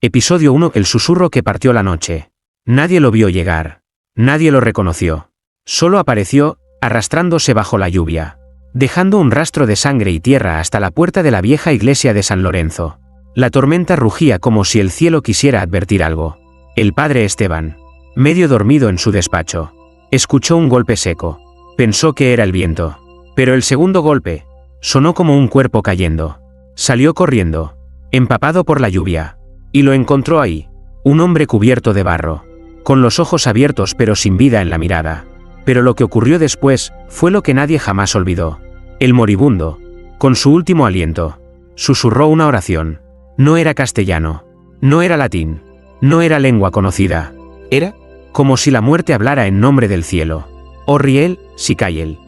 Episodio 1. El susurro que partió la noche. Nadie lo vio llegar. Nadie lo reconoció. Solo apareció, arrastrándose bajo la lluvia, dejando un rastro de sangre y tierra hasta la puerta de la vieja iglesia de San Lorenzo. La tormenta rugía como si el cielo quisiera advertir algo. El padre Esteban, medio dormido en su despacho, escuchó un golpe seco. Pensó que era el viento. Pero el segundo golpe sonó como un cuerpo cayendo. Salió corriendo, empapado por la lluvia, y lo encontró ahí, un hombre cubierto de barro, con los ojos abiertos pero sin vida en la mirada. Pero lo que ocurrió después fue lo que nadie jamás olvidó. El moribundo, con su último aliento, susurró una oración. No era castellano, no era latín, no era lengua conocida. Era como si la muerte hablara en nombre del cielo. Orriel, Sicael.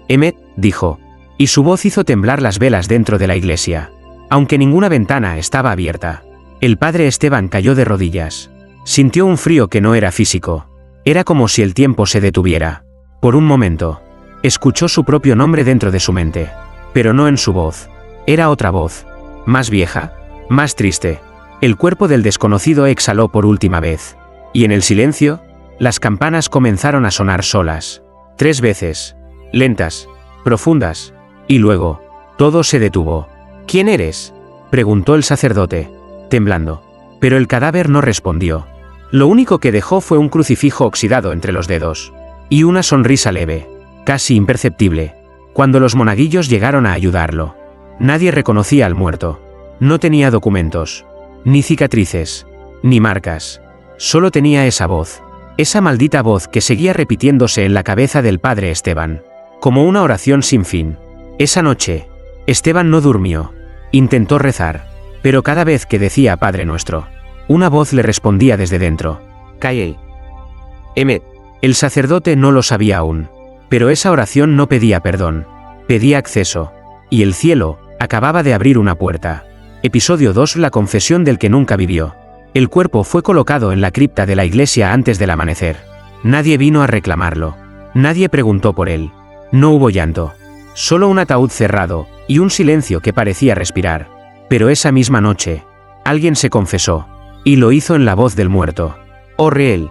Emet, dijo, y su voz hizo temblar las velas dentro de la iglesia. Aunque ninguna ventana estaba abierta, el padre Esteban cayó de rodillas. Sintió un frío que no era físico. Era como si el tiempo se detuviera. Por un momento, escuchó su propio nombre dentro de su mente. Pero no en su voz. Era otra voz. Más vieja, más triste. El cuerpo del desconocido exhaló por última vez. Y en el silencio, las campanas comenzaron a sonar solas. 3 veces. Lentas, profundas. Y luego, todo se detuvo. ¿Quién eres?, preguntó el sacerdote, temblando. Pero el cadáver no respondió. Lo único que dejó fue un crucifijo oxidado entre los dedos. Y una sonrisa leve, casi imperceptible, cuando los monaguillos llegaron a ayudarlo. Nadie reconocía al muerto. No tenía documentos, ni cicatrices, ni marcas. Solo tenía esa voz. Esa maldita voz que seguía repitiéndose en la cabeza del padre Esteban, como una oración sin fin. Esa noche, Esteban no durmió. Intentó rezar, pero cada vez que decía Padre Nuestro, una voz le respondía desde dentro. Cae. Emet. El sacerdote no lo sabía aún, pero esa oración no pedía perdón, pedía acceso. Y el cielo acababa de abrir una puerta. Episodio 2. La confesión del que nunca vivió. El cuerpo fue colocado en la cripta de la iglesia antes del amanecer. Nadie vino a reclamarlo. Nadie preguntó por él. No hubo llanto. Solo un ataúd cerrado, y un silencio que parecía respirar. Pero esa misma noche, alguien se confesó, y lo hizo en la voz del muerto. Orriel.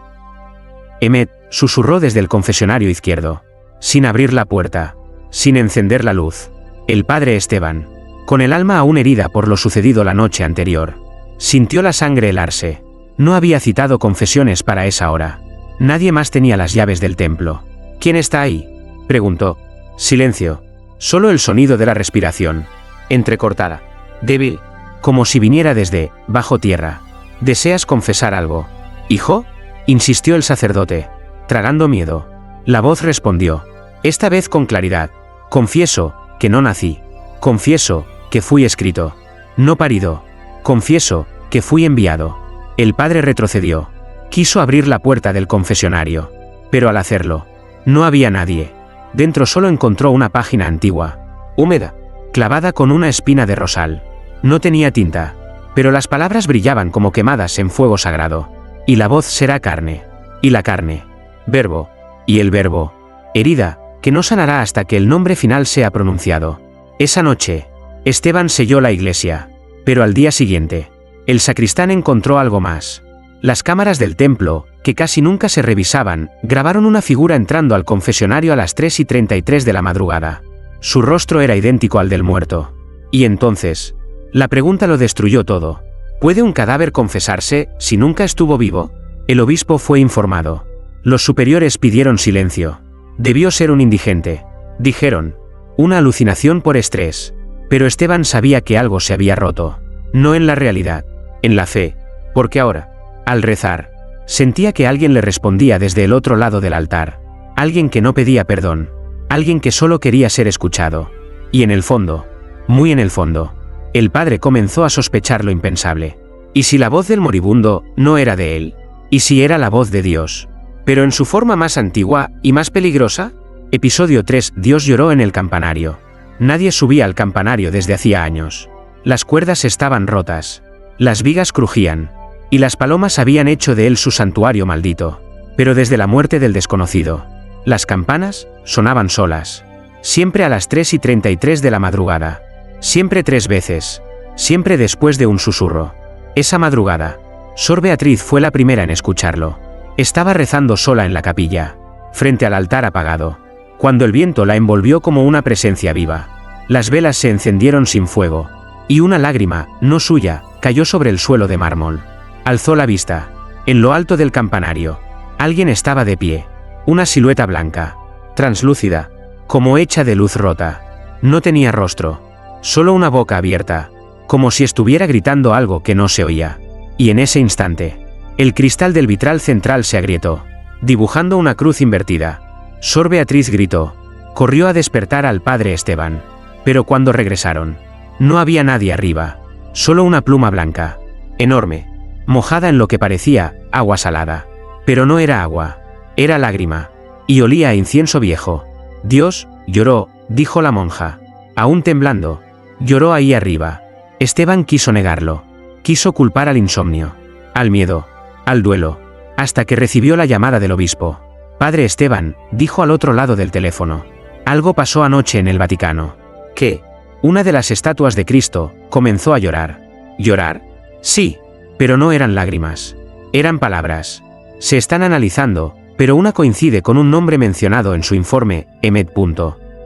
Emet, susurró desde el confesionario izquierdo, sin abrir la puerta, sin encender la luz. El padre Esteban, con el alma aún herida por lo sucedido la noche anterior, sintió la sangre helarse. No había citado confesiones para esa hora. Nadie más tenía las llaves del templo. ¿Quién está ahí?, preguntó. Silencio. Solo el sonido de la respiración, entrecortada, débil, como si viniera desde bajo tierra. ¿Deseas confesar algo, hijo?, insistió el sacerdote, tragando miedo. La voz respondió, esta vez con claridad. Confieso que no nací. Confieso que fui escrito, no parido. Confieso que fui enviado. El padre retrocedió. Quiso abrir la puerta del confesionario, pero al hacerlo, no había nadie. Dentro solo encontró una página antigua, húmeda, clavada con una espina de rosal. No tenía tinta, pero las palabras brillaban como quemadas en fuego sagrado. Y la voz será carne. Y la carne, verbo. Y el verbo, herida, que no sanará hasta que el nombre final sea pronunciado. Esa noche, Esteban selló la iglesia. Pero al día siguiente, el sacristán encontró algo más. Las cámaras del templo, que casi nunca se revisaban, grabaron una figura entrando al confesionario a las 3:33 de la madrugada. Su rostro era idéntico al del muerto. Y entonces, la pregunta lo destruyó todo. ¿Puede un cadáver confesarse si nunca estuvo vivo? El obispo fue informado. Los superiores pidieron silencio. Debió ser un indigente, dijeron. Una alucinación por estrés. Pero Esteban sabía que algo se había roto. No en la realidad, en la fe. Porque ahora, al rezar, sentía que alguien le respondía desde el otro lado del altar. Alguien que no pedía perdón. Alguien que solo quería ser escuchado. Y en el fondo, muy en el fondo, el padre comenzó a sospechar lo impensable. ¿Y si la voz del moribundo no era de él? ¿Y si era la voz de Dios, pero en su forma más antigua y más peligrosa? Episodio 3. Dios lloró en el campanario. Nadie subía al campanario desde hacía años. Las cuerdas estaban rotas. Las vigas crujían. Y las palomas habían hecho de él su santuario maldito. Pero desde la muerte del desconocido, las campanas sonaban solas. Siempre a las 3:33 de la madrugada. Siempre 3 veces. Siempre después de un susurro. Esa madrugada, Sor Beatriz fue la primera en escucharlo. Estaba rezando sola en la capilla, frente al altar apagado, cuando el viento la envolvió como una presencia viva. Las velas se encendieron sin fuego, y una lágrima, no suya, cayó sobre el suelo de mármol. Alzó la vista. En lo alto del campanario, alguien estaba de pie, una silueta blanca, translúcida, como hecha de luz rota. No tenía rostro, solo una boca abierta, como si estuviera gritando algo que no se oía. Y en ese instante, el cristal del vitral central se agrietó, dibujando una cruz invertida. Sor Beatriz gritó. Corrió a despertar al padre Esteban. Pero cuando regresaron, no había nadie arriba, solo una pluma blanca, enorme, mojada en lo que parecía agua salada. Pero no era agua, era lágrima, y olía a incienso viejo. Dios lloró, dijo la monja, aún temblando. Lloró ahí arriba. Esteban quiso negarlo, quiso culpar al insomnio, al miedo, al duelo, hasta que recibió la llamada del obispo. Padre Esteban, dijo al otro lado del teléfono, algo pasó anoche en el Vaticano. ¿Qué? Una de las estatuas de Cristo comenzó a llorar. ¿Llorar? Sí, pero no eran lágrimas. Eran palabras. Se están analizando, pero una coincide con un nombre mencionado en su informe, Emmet.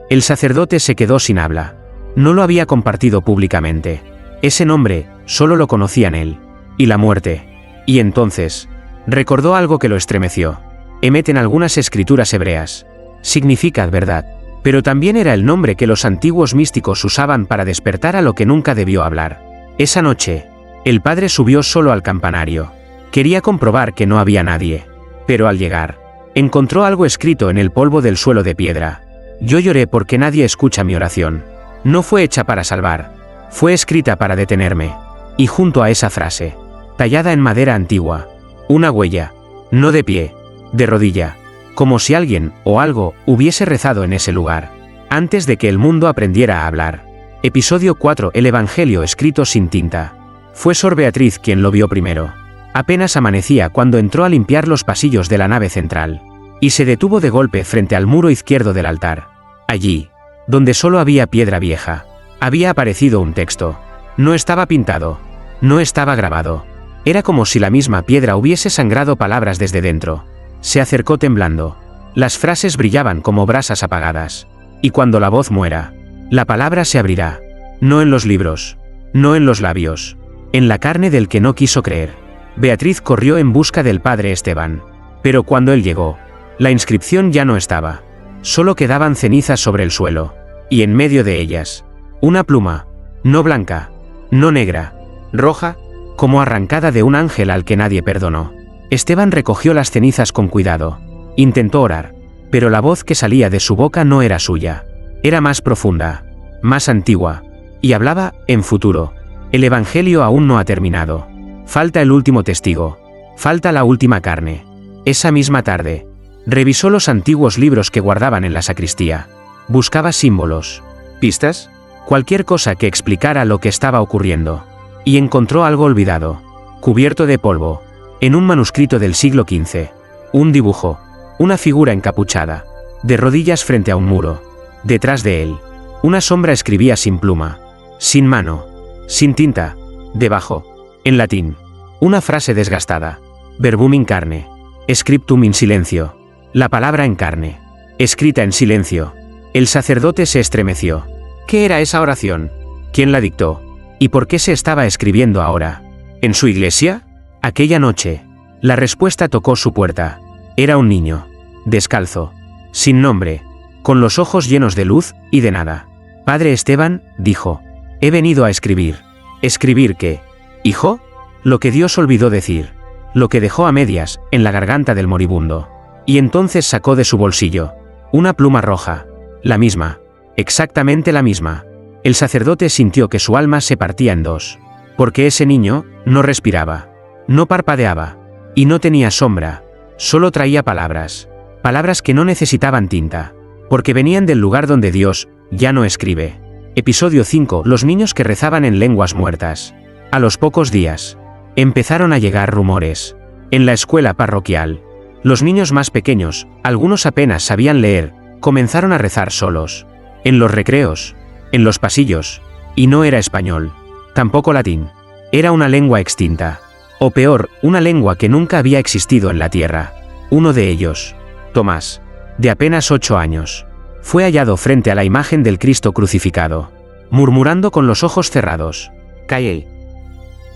El sacerdote se quedó sin habla. No lo había compartido públicamente. Ese nombre, solo lo conocían él. Y la muerte. Y entonces, recordó algo que lo estremeció. Emmet en algunas escrituras hebreas significa verdad. Pero también era el nombre que los antiguos místicos usaban para despertar a lo que nunca debió hablar. Esa noche, el padre subió solo al campanario. Quería comprobar que no había nadie. Pero al llegar, encontró algo escrito en el polvo del suelo de piedra. Yo lloré porque nadie escucha mi oración. No fue hecha para salvar. Fue escrita para detenerme. Y junto a esa frase, tallada en madera antigua, una huella, no de pie, de rodilla, como si alguien o algo hubiese rezado en ese lugar, antes de que el mundo aprendiera a hablar. Episodio 4. El Evangelio escrito sin tinta. Fue Sor Beatriz quien lo vio primero. Apenas amanecía cuando entró a limpiar los pasillos de la nave central, y se detuvo de golpe frente al muro izquierdo del altar. Allí, donde solo había piedra vieja, había aparecido un texto. No estaba pintado, no estaba grabado. Era como si la misma piedra hubiese sangrado palabras desde dentro. Se acercó temblando. Las frases brillaban como brasas apagadas. Y cuando la voz muera, la palabra se abrirá. No en los libros, no en los labios, en la carne del que no quiso creer. Beatriz corrió en busca del padre Esteban. Pero cuando él llegó, la inscripción ya no estaba. Solo quedaban cenizas sobre el suelo. Y en medio de ellas, una pluma, no blanca, no negra, roja, como arrancada de un ángel al que nadie perdonó. Esteban recogió las cenizas con cuidado. Intentó orar, pero la voz que salía de su boca no era suya. Era más profunda, más antigua, y hablaba en futuro. El Evangelio aún no ha terminado. Falta el último testigo. Falta la última carne. Esa misma tarde, revisó los antiguos libros que guardaban en la sacristía. Buscaba símbolos, pistas, cualquier cosa que explicara lo que estaba ocurriendo. Y encontró algo olvidado, cubierto de polvo, en un manuscrito del siglo XV. Un dibujo, una figura encapuchada, de rodillas frente a un muro. Detrás de él, una sombra escribía sin pluma, sin mano, sin tinta. Debajo, en latín, una frase desgastada. Verbum in carne, scriptum in silencio. La palabra en carne, escrita en silencio. El sacerdote se estremeció. ¿Qué era esa oración? ¿Quién la dictó? ¿Y por qué se estaba escribiendo ahora? ¿En su iglesia? Aquella noche, la respuesta tocó su puerta. Era un niño, descalzo, sin nombre, con los ojos llenos de luz y de nada. Padre Esteban, dijo, he venido a escribir. ¿Escribir qué? ¿Hijo? Lo que Dios olvidó decir, lo que dejó a medias en la garganta del moribundo. Y entonces sacó de su bolsillo una pluma roja, la misma, exactamente la misma. El sacerdote sintió que su alma se partía en dos, porque ese niño no respiraba, no parpadeaba, y no tenía sombra, solo traía palabras, palabras que no necesitaban tinta, porque venían del lugar donde Dios ya no escribe. Episodio 5. Los niños que rezaban en lenguas muertas. A los pocos días, empezaron a llegar rumores. En la escuela parroquial, los niños más pequeños, algunos apenas sabían leer, comenzaron a rezar solos. En los recreos, en los pasillos, y no era español, tampoco latín. Era una lengua extinta. O peor, una lengua que nunca había existido en la tierra. Uno de ellos, Tomás, de apenas 8 años, fue hallado frente a la imagen del Cristo crucificado, murmurando con los ojos cerrados. Kayel.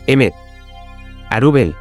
Emet. Arubel.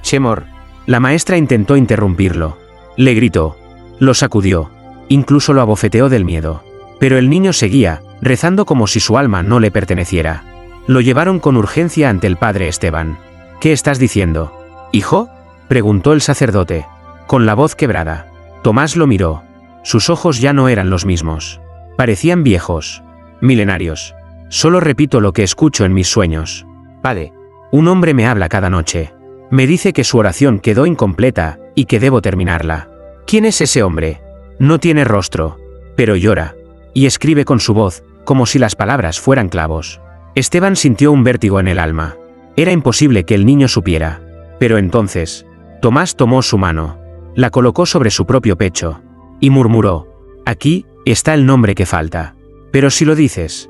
Shemor. La maestra intentó interrumpirlo. Le gritó. Lo sacudió. Incluso lo abofeteó del miedo. Pero el niño seguía, rezando como si su alma no le perteneciera. Lo llevaron con urgencia ante el padre Esteban. ¿Qué estás diciendo? ¿Hijo?, preguntó el sacerdote, con la voz quebrada. Tomás lo miró. Sus ojos ya no eran los mismos. Parecían viejos, milenarios. Solo repito lo que escucho en mis sueños. Padre, un hombre me habla cada noche. Me dice que su oración quedó incompleta y que debo terminarla. ¿Quién es ese hombre? No tiene rostro, pero llora. Y escribe con su voz, como si las palabras fueran clavos. Esteban sintió un vértigo en el alma. Era imposible que el niño supiera. Pero entonces, Tomás tomó su mano, la colocó sobre su propio pecho, y murmuró: aquí está el nombre que falta. Pero si lo dices,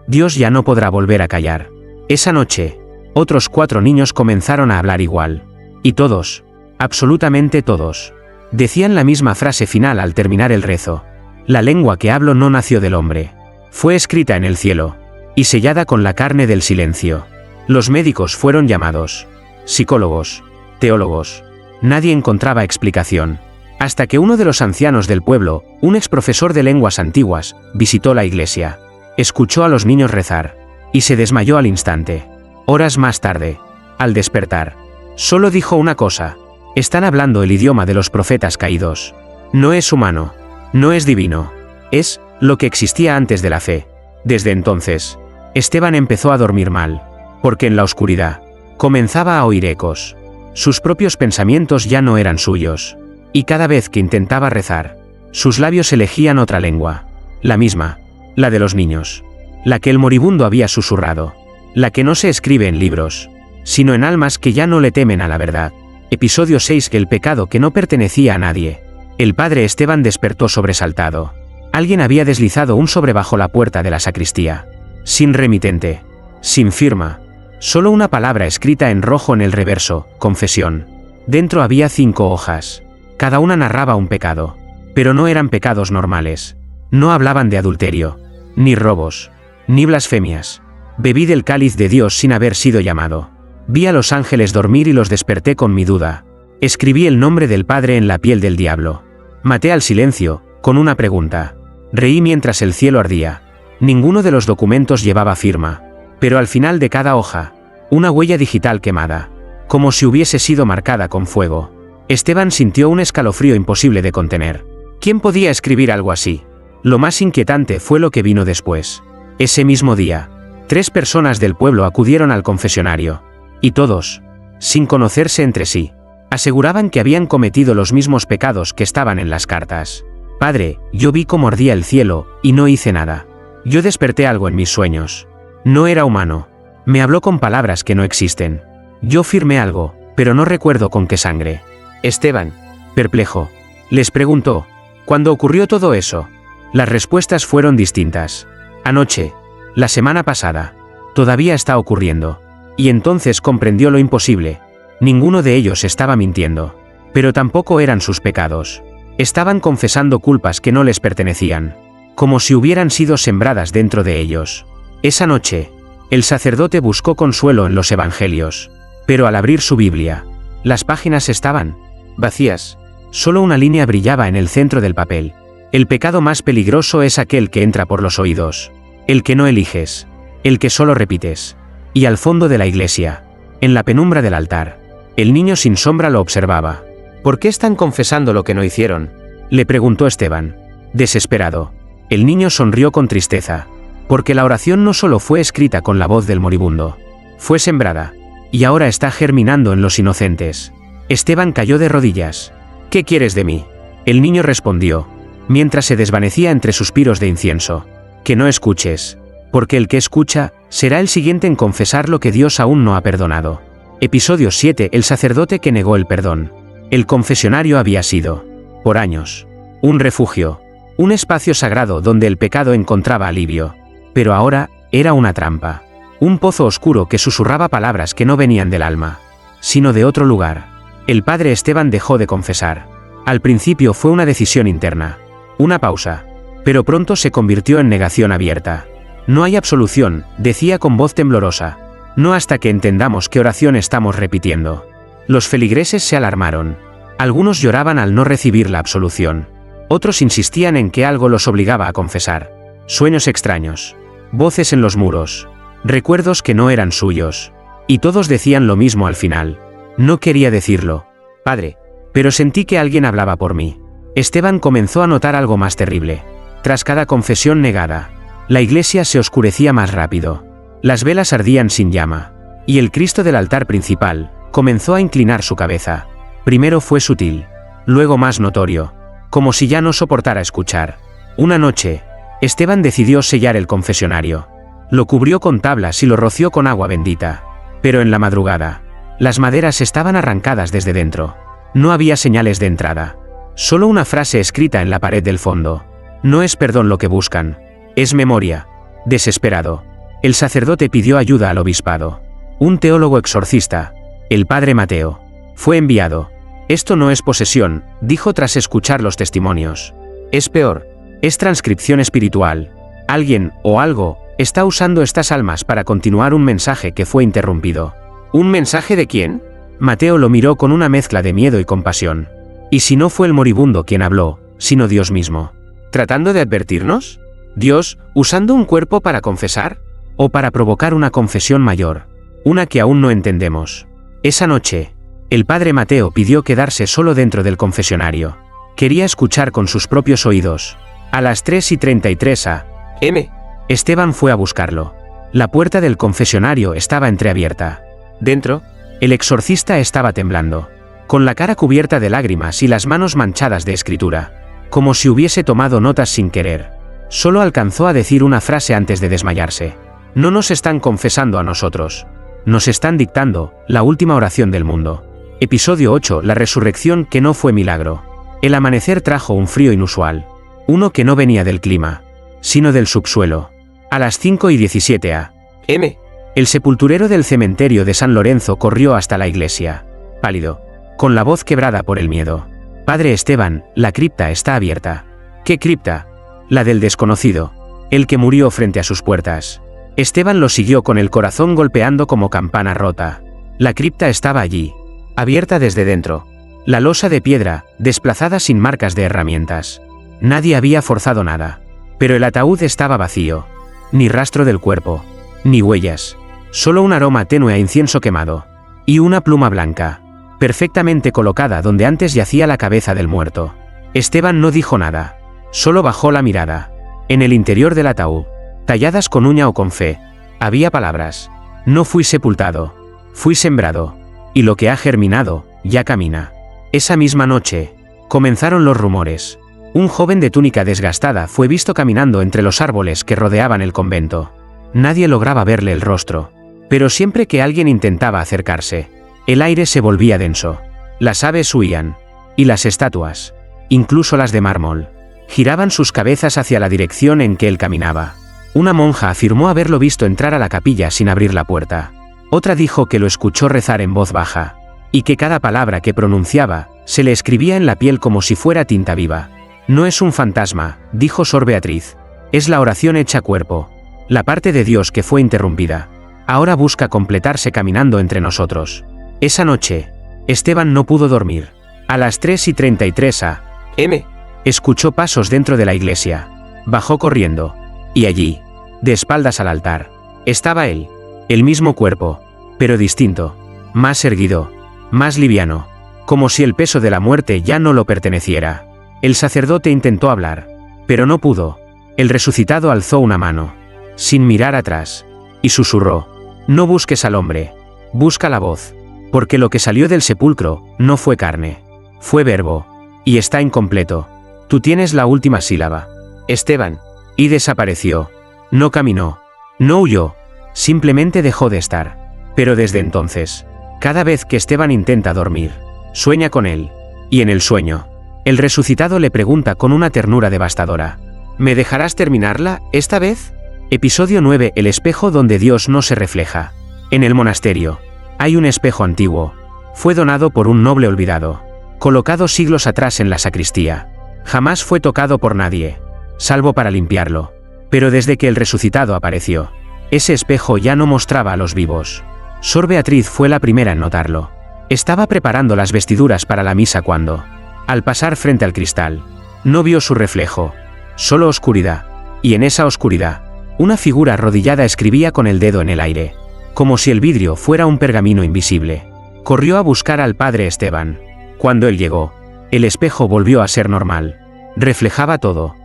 Dios ya no podrá volver a callar. Esa noche, otros 4 niños comenzaron a hablar igual. Y todos, absolutamente todos, decían la misma frase final al terminar el rezo. La lengua que hablo no nació del hombre. Fue escrita en el cielo, y sellada con la carne del silencio. Los médicos fueron llamados, psicólogos, teólogos. Nadie encontraba explicación. Hasta que uno de los ancianos del pueblo, un exprofesor de lenguas antiguas, visitó la iglesia. Escuchó a los niños rezar, y se desmayó al instante. Horas más tarde, al despertar, solo dijo una cosa: están hablando el idioma de los profetas caídos. No es humano, no es divino, es lo que existía antes de la fe. Desde entonces, Esteban empezó a dormir mal, porque en la oscuridad comenzaba a oír ecos. Sus propios pensamientos ya no eran suyos, y cada vez que intentaba rezar, sus labios elegían otra lengua, la misma, la de los niños, la que el moribundo había susurrado, la que no se escribe en libros, sino en almas que ya no le temen a la verdad. Episodio 6. El pecado que no pertenecía a nadie. El padre Esteban despertó sobresaltado. Alguien había deslizado un sobre bajo la puerta de la sacristía. Sin remitente, sin firma, solo una palabra escrita en rojo en el reverso: confesión. Dentro había 5 hojas. Cada una narraba un pecado. Pero no eran pecados normales. No hablaban de adulterio, ni robos, ni blasfemias. Bebí del cáliz de Dios sin haber sido llamado. Vi a los ángeles dormir y los desperté con mi duda. Escribí el nombre del Padre en la piel del diablo. Maté al silencio, con una pregunta. Reí mientras el cielo ardía. Ninguno de los documentos llevaba firma. Pero al final de cada hoja, una huella digital quemada, como si hubiese sido marcada con fuego. Esteban sintió un escalofrío imposible de contener. ¿Quién podía escribir algo así? Lo más inquietante fue lo que vino después. Ese mismo día, 3 personas del pueblo acudieron al confesionario. Y todos, sin conocerse entre sí, aseguraban que habían cometido los mismos pecados que estaban en las cartas. Padre, yo vi cómo ardía el cielo, y no hice nada. Yo desperté algo en mis sueños. No era humano. Me habló con palabras que no existen. Yo firmé algo, pero no recuerdo con qué sangre. Esteban, perplejo, les preguntó: ¿cuándo ocurrió todo eso? Las respuestas fueron distintas. Anoche, la semana pasada, todavía está ocurriendo. Y entonces comprendió lo imposible. Ninguno de ellos estaba mintiendo. Pero tampoco eran sus pecados. Estaban confesando culpas que no les pertenecían, como si hubieran sido sembradas dentro de ellos. Esa noche, el sacerdote buscó consuelo en los evangelios. Pero al abrir su Biblia, las páginas estaban vacías. Solo una línea brillaba en el centro del papel. El pecado más peligroso es aquel que entra por los oídos, el que no eliges, el que solo repites. Y al fondo de la iglesia, en la penumbra del altar, el niño sin sombra lo observaba. ¿Por qué están confesando lo que no hicieron?, le preguntó Esteban, desesperado. El niño sonrió con tristeza, porque la oración no solo fue escrita con la voz del moribundo, fue sembrada, y ahora está germinando en los inocentes. Esteban cayó de rodillas. ¿Qué quieres de mí?, el niño respondió, mientras se desvanecía entre suspiros de incienso. Que no escuches, porque el que escucha será el siguiente en confesar lo que Dios aún no ha perdonado. Episodio 7. El sacerdote que negó el perdón. El confesionario había sido, por años, un refugio, un espacio sagrado donde el pecado encontraba alivio. Pero ahora, era una trampa. Un pozo oscuro que susurraba palabras que no venían del alma, sino de otro lugar. El padre Esteban dejó de confesar. Al principio fue una decisión interna, una pausa, pero pronto se convirtió en negación abierta. No hay absolución, decía con voz temblorosa. No hasta que entendamos qué oración estamos repitiendo. Los feligreses se alarmaron. Algunos lloraban al no recibir la absolución. Otros insistían en que algo los obligaba a confesar. Sueños extraños. Voces en los muros. Recuerdos que no eran suyos. Y todos decían lo mismo al final. No quería decirlo, padre, pero sentí que alguien hablaba por mí. Esteban comenzó a notar algo más terrible. Tras cada confesión negada, la iglesia se oscurecía más rápido. Las velas ardían sin llama. Y el Cristo del altar principal comenzó a inclinar su cabeza. Primero fue sutil, luego más notorio, como si ya no soportara escuchar. Una noche, Esteban decidió sellar el confesionario. Lo cubrió con tablas y lo roció con agua bendita. Pero en la madrugada, las maderas estaban arrancadas desde dentro. No había señales de entrada. Solo una frase escrita en la pared del fondo. No es perdón lo que buscan, es memoria. Desesperado, el sacerdote pidió ayuda al obispado. Un teólogo exorcista, el padre Mateo, fue enviado. Esto no es posesión, dijo tras escuchar los testimonios. Es peor, es transcripción espiritual. Alguien, o algo, está usando estas almas para continuar un mensaje que fue interrumpido. ¿Un mensaje de quién? Mateo lo miró con una mezcla de miedo y compasión. ¿Y si no fue el moribundo quien habló, sino Dios mismo? ¿Tratando de advertirnos? ¿Dios, usando un cuerpo para confesar? ¿O para provocar una confesión mayor? Una que aún no entendemos. Esa noche, el padre Mateo pidió quedarse solo dentro del confesionario. Quería escuchar con sus propios oídos. A las 3:33 a.m. Esteban fue a buscarlo. La puerta del confesionario estaba entreabierta. Dentro, el exorcista estaba temblando, con la cara cubierta de lágrimas y las manos manchadas de escritura, como si hubiese tomado notas sin querer. Solo alcanzó a decir una frase antes de desmayarse. No nos están confesando a nosotros. Nos están dictando la última oración del mundo. Episodio 8. La resurrección que no fue milagro. El amanecer trajo un frío inusual. Uno que no venía del clima, sino del subsuelo. A las 5:17 a.m. el sepulturero del cementerio de San Lorenzo corrió hasta la iglesia, pálido, con la voz quebrada por el miedo. Padre Esteban, la cripta está abierta. ¿Qué cripta? La del desconocido, el que murió frente a sus puertas. Esteban lo siguió con el corazón golpeando como campana rota. La cripta estaba allí, abierta desde dentro. La losa de piedra, desplazada sin marcas de herramientas. Nadie había forzado nada. Pero el ataúd estaba vacío. Ni rastro del cuerpo, ni huellas. Solo un aroma tenue a incienso quemado. Y una pluma blanca, perfectamente colocada donde antes yacía la cabeza del muerto. Esteban no dijo nada. Solo bajó la mirada. En el interior del ataúd, talladas con uña o con fe, había palabras. No fui sepultado, fui sembrado. Y lo que ha germinado, ya camina. Esa misma noche, comenzaron los rumores. Un joven de túnica desgastada fue visto caminando entre los árboles que rodeaban el convento. Nadie lograba verle el rostro. Pero siempre que alguien intentaba acercarse, el aire se volvía denso. Las aves huían. Y las estatuas, incluso las de mármol, giraban sus cabezas hacia la dirección en que él caminaba. Una monja afirmó haberlo visto entrar a la capilla sin abrir la puerta. Otra dijo que lo escuchó rezar en voz baja, y que cada palabra que pronunciaba se le escribía en la piel como si fuera tinta viva. No es un fantasma, dijo Sor Beatriz. Es la oración hecha cuerpo. La parte de Dios que fue interrumpida. Ahora busca completarse caminando entre nosotros. Esa noche, Esteban no pudo dormir. A las 3:33 a.m. escuchó pasos dentro de la iglesia. Bajó corriendo. Y allí, de espaldas al altar, estaba él. El mismo cuerpo, pero distinto. Más erguido, más liviano. Como si el peso de la muerte ya no lo perteneciera. El sacerdote intentó hablar, pero no pudo. El resucitado alzó una mano, sin mirar atrás, y susurró: no busques al hombre, busca la voz, porque lo que salió del sepulcro no fue carne, fue verbo, y está incompleto. Tú tienes la última sílaba. Esteban. Y desapareció. No caminó, no huyó, simplemente dejó de estar. Pero desde entonces, cada vez que Esteban intenta dormir, sueña con él, y en el sueño, el resucitado le pregunta con una ternura devastadora: ¿me dejarás terminarla, esta vez? Episodio 9. El espejo donde Dios no se refleja. En el monasterio hay un espejo antiguo. Fue donado por un noble olvidado, colocado siglos atrás en la sacristía. Jamás fue tocado por nadie, salvo para limpiarlo. Pero desde que el resucitado apareció, ese espejo ya no mostraba a los vivos. Sor Beatriz fue la primera en notarlo. Estaba preparando las vestiduras para la misa cuando, al pasar frente al cristal, no vio su reflejo, solo oscuridad. Y en esa oscuridad, una figura arrodillada escribía con el dedo en el aire, como si el vidrio fuera un pergamino invisible. Corrió a buscar al padre Esteban. Cuando él llegó, el espejo volvió a ser normal. Reflejaba todo,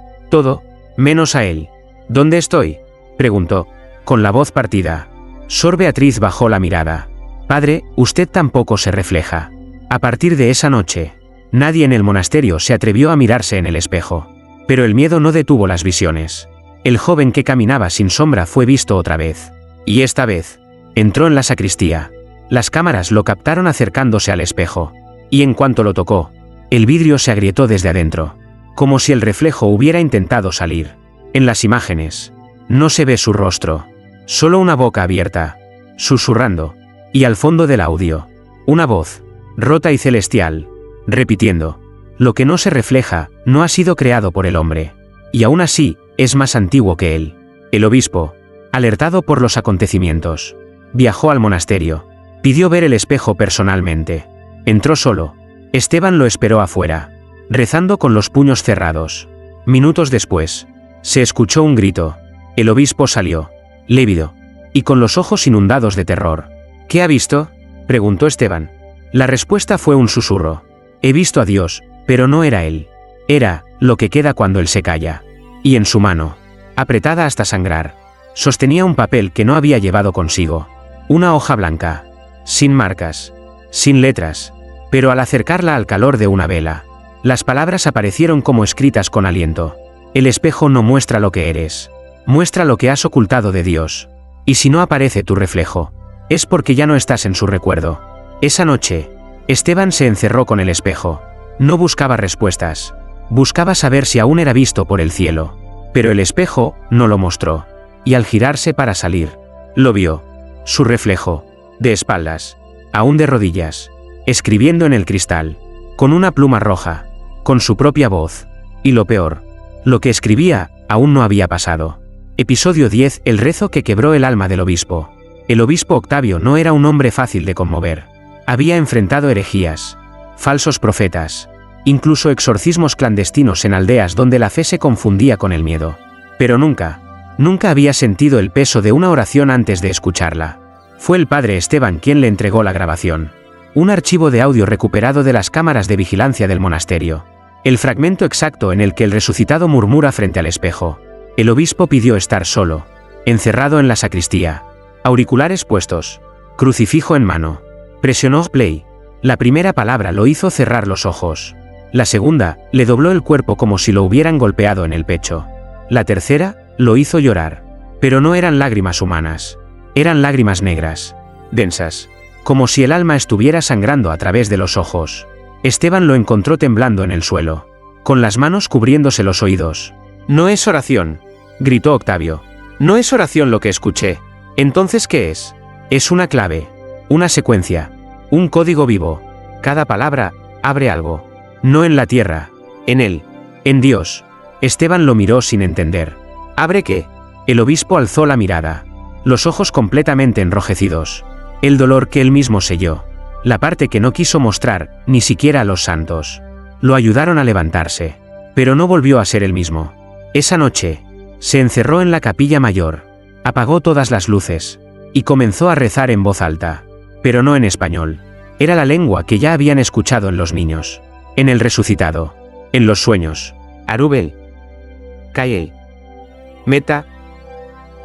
menos a él. ¿Dónde estoy?, preguntó, con la voz partida. Sor Beatriz bajó la mirada. Padre, usted tampoco se refleja. A partir de esa noche, nadie en el monasterio se atrevió a mirarse en el espejo. Pero el miedo no detuvo las visiones. El joven que caminaba sin sombra fue visto otra vez. Y esta vez, entró en la sacristía. Las cámaras lo captaron acercándose al espejo. Y en cuanto lo tocó, el vidrio se agrietó desde adentro, como si el reflejo hubiera intentado salir. En las imágenes, no se ve su rostro, solo una boca abierta, susurrando, y al fondo del audio, una voz, rota y celestial, repitiendo: lo que no se refleja, no ha sido creado por el hombre. Y aún así, es más antiguo que él. El obispo, alertado por los acontecimientos, viajó al monasterio, pidió ver el espejo personalmente. Entró solo. Esteban lo esperó afuera, rezando con los puños cerrados. Minutos después, se escuchó un grito. El obispo salió, lívido, y con los ojos inundados de terror. ¿Qué ha visto?, preguntó Esteban. La respuesta fue un susurro. He visto a Dios, pero no era Él. Era lo que queda cuando Él se calla. Y en su mano, apretada hasta sangrar, sostenía un papel que no había llevado consigo. Una hoja blanca, sin marcas, sin letras, pero al acercarla al calor de una vela, las palabras aparecieron como escritas con aliento. El espejo no muestra lo que eres, muestra lo que has ocultado de Dios. Y si no aparece tu reflejo, es porque ya no estás en su recuerdo. Esa noche, Esteban se encerró con el espejo. No buscaba respuestas, buscaba saber si aún era visto por el cielo. Pero el espejo no lo mostró. Y al girarse para salir, lo vio, su reflejo, de espaldas, aún de rodillas, escribiendo en el cristal, con una pluma roja, con su propia voz. Y lo peor, lo que escribía aún no había pasado. Episodio 10. El rezo que quebró el alma del obispo. El obispo Octavio no era un hombre fácil de conmover. Había enfrentado herejías, falsos profetas, incluso exorcismos clandestinos en aldeas donde la fe se confundía con el miedo. Pero nunca había sentido el peso de una oración antes de escucharla. Fue el padre Esteban quien le entregó la grabación. Un archivo de audio recuperado de las cámaras de vigilancia del monasterio. El fragmento exacto en el que el resucitado murmura frente al espejo. El obispo pidió estar solo, encerrado en la sacristía. Auriculares puestos, crucifijo en mano. Presionó play. La primera palabra lo hizo cerrar los ojos. La segunda, le dobló el cuerpo como si lo hubieran golpeado en el pecho. La tercera, lo hizo llorar. Pero no eran lágrimas humanas. Eran lágrimas negras, densas, como si el alma estuviera sangrando a través de los ojos. Esteban lo encontró temblando en el suelo, con las manos cubriéndose los oídos. «No es oración», gritó Octavio. «No es oración lo que escuché. ¿Entonces qué es?» «Es una clave, una secuencia, un código vivo. Cada palabra abre algo. No en la tierra, en él, en Dios». Esteban lo miró sin entender. ¿Abre qué? El obispo alzó la mirada, los ojos completamente enrojecidos. El dolor que él mismo selló, la parte que no quiso mostrar, ni siquiera a los santos. Lo ayudaron a levantarse, pero no volvió a ser el mismo. Esa noche, se encerró en la capilla mayor, apagó todas las luces, y comenzó a rezar en voz alta, pero no en español. Era la lengua que ya habían escuchado en los niños, en el resucitado, en los sueños. Arubel, Calle, Meta,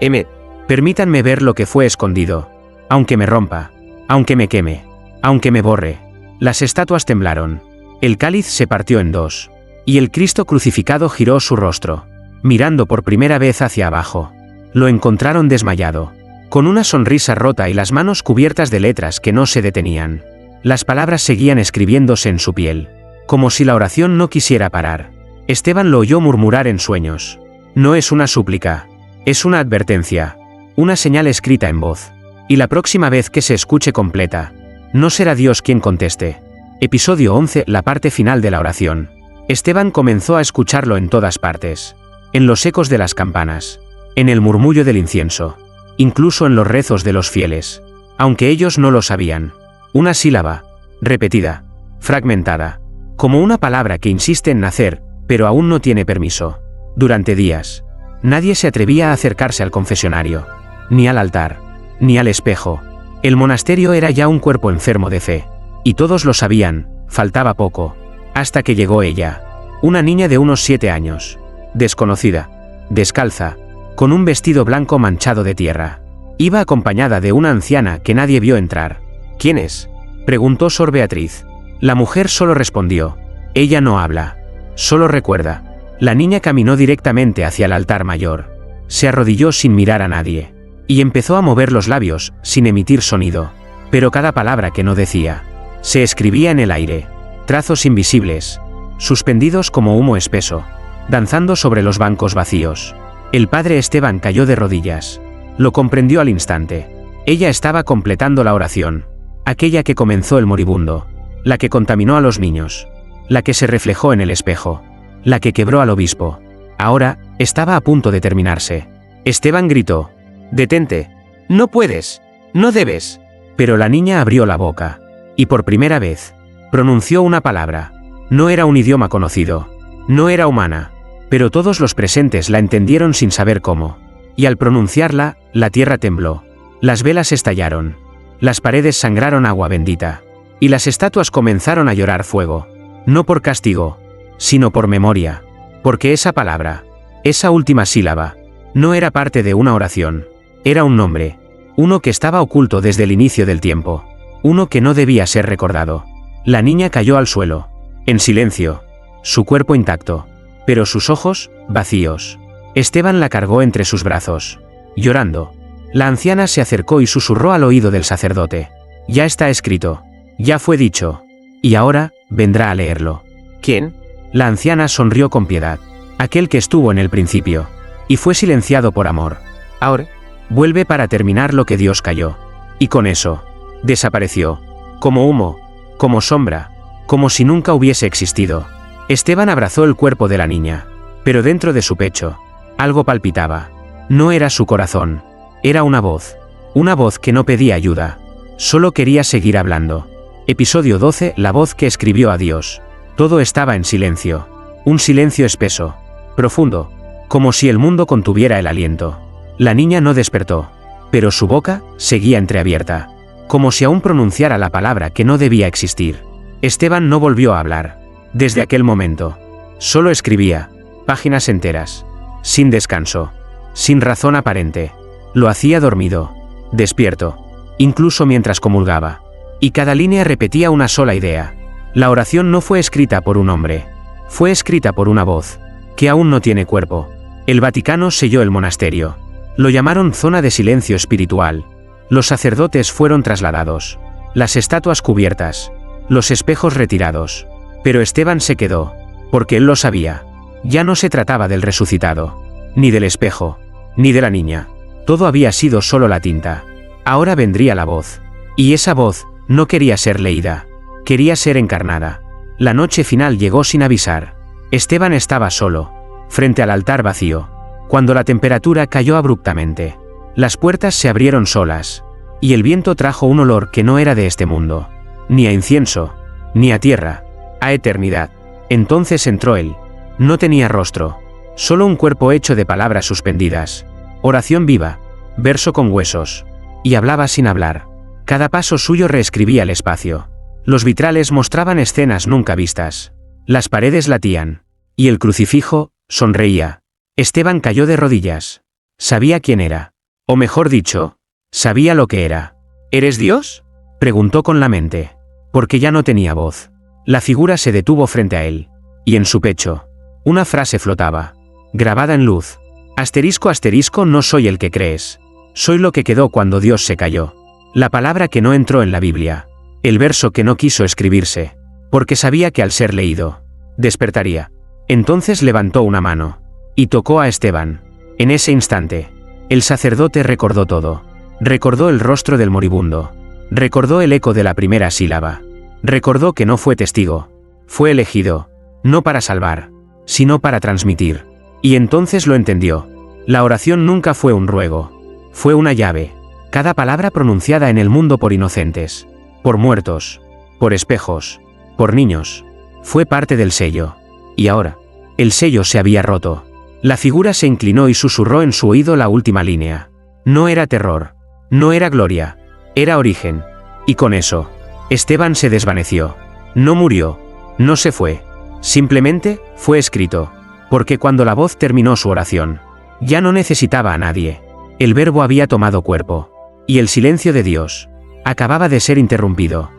Emet. Permítanme ver lo que fue escondido, aunque me rompa, aunque me queme, aunque me borre. Las estatuas temblaron, el cáliz se partió en dos, y el Cristo crucificado giró su rostro, mirando por primera vez hacia abajo. Lo encontraron desmayado, con una sonrisa rota y las manos cubiertas de letras que no se detenían. Las palabras seguían escribiéndose en su piel, como si la oración no quisiera parar. Esteban lo oyó murmurar en sueños. «No es una súplica, Es una advertencia. Una señal escrita en voz. Y la próxima vez que se escuche completa, no será Dios quien conteste. Episodio 11. La parte final de la oración. Esteban comenzó a escucharlo en todas partes. En los ecos de las campanas. En el murmullo del incienso. Incluso en los rezos de los fieles. Aunque ellos no lo sabían. Una sílaba. Repetida. Fragmentada. Como una palabra que insiste en nacer, pero aún no tiene permiso. Durante días. Nadie se atrevía a acercarse al confesionario. Ni al altar. Ni al espejo. El monasterio era ya un cuerpo enfermo de fe. Y todos lo sabían, faltaba poco. Hasta que llegó ella. Una niña de unos 7 años. Desconocida. Descalza. Con un vestido blanco manchado de tierra. Iba acompañada de una anciana que nadie vio entrar. ¿Quién es?, preguntó Sor Beatriz. La mujer solo respondió. Ella no habla. Solo recuerda. La niña caminó directamente hacia el altar mayor. Se arrodilló sin mirar a nadie. Y empezó a mover los labios, sin emitir sonido. Pero cada palabra que no decía, se escribía en el aire. Trazos invisibles. Suspendidos como humo espeso. Danzando sobre los bancos vacíos. El padre Esteban cayó de rodillas. Lo comprendió al instante. Ella estaba completando la oración. Aquella que comenzó el moribundo. La que contaminó a los niños. La que se reflejó en el espejo. La que quebró al obispo. Ahora, estaba a punto de terminarse. Esteban gritó. «Detente. No puedes. No debes». Pero la niña abrió la boca. Y por primera vez, pronunció una palabra. No era un idioma conocido. No era humana. Pero todos los presentes la entendieron sin saber cómo. Y al pronunciarla, la tierra tembló. Las velas estallaron. Las paredes sangraron agua bendita. Y las estatuas comenzaron a llorar fuego. No por castigo, sino por memoria. Porque esa palabra, esa última sílaba, no era parte de una oración. Era un nombre. Uno que estaba oculto desde el inicio del tiempo. Uno que no debía ser recordado. La niña cayó al suelo. En silencio. Su cuerpo intacto. Pero sus ojos, vacíos. Esteban la cargó entre sus brazos. Llorando. La anciana se acercó y susurró al oído del sacerdote. Ya está escrito. Ya fue dicho. Y ahora, vendrá a leerlo. ¿Quién? La anciana sonrió con piedad. Aquel que estuvo en el principio. Y fue silenciado por amor. Ahora, vuelve para terminar lo que Dios calló. Y con eso, desapareció. Como humo, como sombra, como si nunca hubiese existido. Esteban abrazó el cuerpo de la niña. Pero dentro de su pecho, algo palpitaba. No era su corazón. Era una voz. Una voz que no pedía ayuda. Solo quería seguir hablando. Episodio 12. La voz que escribió a Dios. Todo estaba en silencio. Un silencio espeso. Profundo. Como si el mundo contuviera el aliento. La niña no despertó. Pero su boca seguía entreabierta. Como si aún pronunciara la palabra que no debía existir. Esteban no volvió a hablar. Desde aquel momento. Solo escribía. Páginas enteras. Sin descanso. Sin razón aparente. Lo hacía dormido. Despierto. Incluso mientras comulgaba. Y cada línea repetía una sola idea. La oración no fue escrita por un hombre. Fue escrita por una voz. Que aún no tiene cuerpo. El Vaticano selló el monasterio. Lo llamaron zona de silencio espiritual. Los sacerdotes fueron trasladados. Las estatuas cubiertas. Los espejos retirados. Pero Esteban se quedó. Porque él lo sabía. Ya no se trataba del resucitado. Ni del espejo. Ni de la niña. Todo había sido solo la tinta. Ahora vendría la voz. Y esa voz no quería ser leída. Quería ser encarnada. La noche final llegó sin avisar. Esteban estaba solo. Frente al altar vacío. Cuando la temperatura cayó abruptamente. Las puertas se abrieron solas. Y el viento trajo un olor que no era de este mundo. Ni a incienso. Ni a tierra. A eternidad. Entonces entró él. No tenía rostro. Solo un cuerpo hecho de palabras suspendidas. Oración viva. Verso con huesos. Y hablaba sin hablar. Cada paso suyo reescribía el espacio. Los vitrales mostraban escenas nunca vistas. Las paredes latían. Y el crucifijo, sonreía. Esteban cayó de rodillas. Sabía quién era. O mejor dicho, sabía lo que era. ¿Eres Dios?, preguntó con la mente. Porque ya no tenía voz. La figura se detuvo frente a él. Y en su pecho, una frase flotaba. Grabada en luz. Asterisco asterisco, no soy el que crees. Soy lo que quedó cuando Dios se cayó. La palabra que no entró en la Biblia. El verso que no quiso escribirse. Porque sabía que al ser leído, despertaría. Entonces levantó una mano. Y tocó a Esteban. En ese instante, El sacerdote recordó todo. Recordó el rostro del moribundo. Recordó el eco de la primera sílaba. Recordó que no fue testigo. Fue elegido, no para salvar, sino para transmitir. Y entonces lo entendió. La oración nunca fue un ruego. Fue una llave. Cada palabra pronunciada en el mundo por inocentes, por muertos, por espejos, por niños, fue parte del sello. Y ahora, el sello se había roto. La figura se inclinó y susurró en su oído la última línea. No era terror, no era gloria, era origen. Y con eso, Esteban se desvaneció. No murió, no se fue. Simplemente, fue escrito. Porque cuando la voz terminó su oración, ya no necesitaba a nadie. El verbo había tomado cuerpo. Y el silencio de Dios acababa de ser interrumpido.